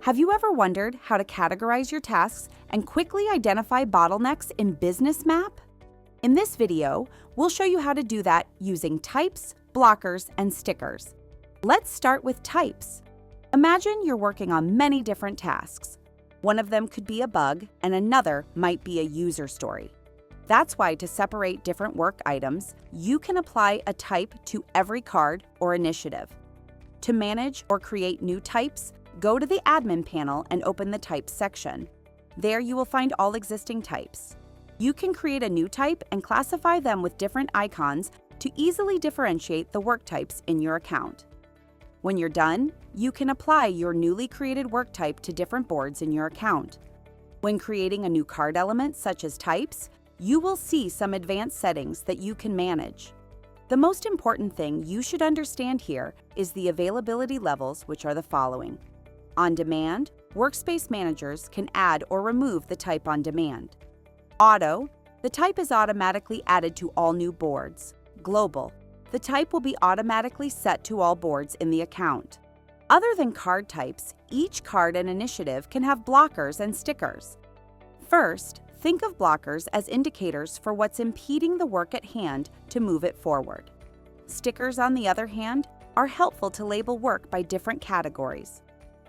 Have you ever wondered how to categorize your tasks and quickly identify bottlenecks in Businessmap? In this video, we'll show you how to do that using types, blockers, and stickers. Let's start with types. Imagine you're working on many different tasks. One of them could be a bug, and another might be a user story. That's why to separate different work items, you can apply a type to every card or initiative. To manage or create new types, go to the Admin panel and open the Types section. There you will find all existing types. You can create a new type and classify them with different icons to easily differentiate the work types in your account. When you're done, you can apply your newly created work type to different boards in your account. When creating a new card element such as types, you will see some advanced settings that you can manage. The most important thing you should understand here is the availability levels, which are the following. On demand, workspace managers can add or remove the type on demand. Auto, the type is automatically added to all new boards. Global, the type will be automatically set to all boards in the account. Other than card types, each card and initiative can have blockers and stickers. First, think of blockers as indicators for what's impeding the work at hand to move it forward. Stickers, on the other hand, are helpful to label work by different categories.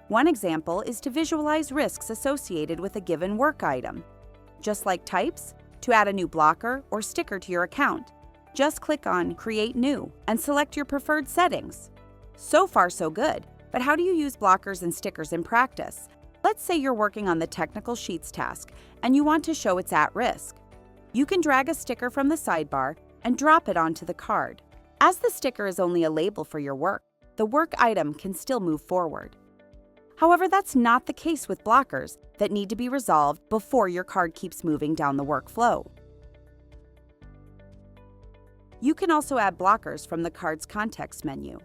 One example is to visualize risks associated with a given work item. Just like types, to add a new blocker or sticker to your account, just click on Create New and select your preferred settings. So far, so good, but how do you use blockers and stickers in practice? Let's say you're working on the Technical Sheets task and you want to show it's at risk. You can drag a sticker from the sidebar and drop it onto the card. As the sticker is only a label for your work, the work item can still move forward. However, that's not the case with blockers that need to be resolved before your card keeps moving down the workflow. You can also add blockers from the card's context menu.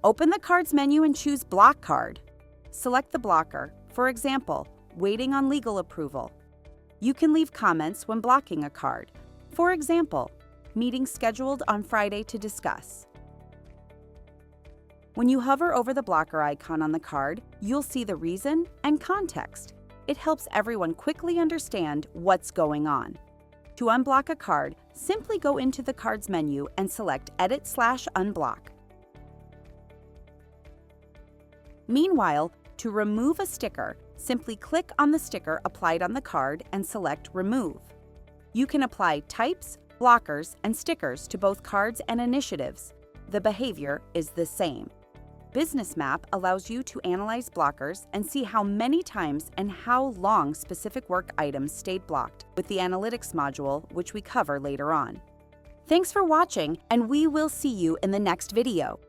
Open the cards menu and choose Block Card. Select the blocker, for example, waiting on legal approval. You can leave comments when blocking a card. For example, meeting scheduled on Friday to discuss. When you hover over the blocker icon on the card, you'll see the reason and context. It helps everyone quickly understand what's going on. To unblock a card, simply go into the cards menu and select Edit/Unblock. Meanwhile, to remove a sticker, simply click on the sticker applied on the card and select Remove. You can apply types, blockers, and stickers to both cards and initiatives. The behavior is the same. Businessmap allows you to analyze blockers and see how many times and how long specific work items stayed blocked with the Analytics module, which we cover later on. Thanks for watching, and we will see you in the next video.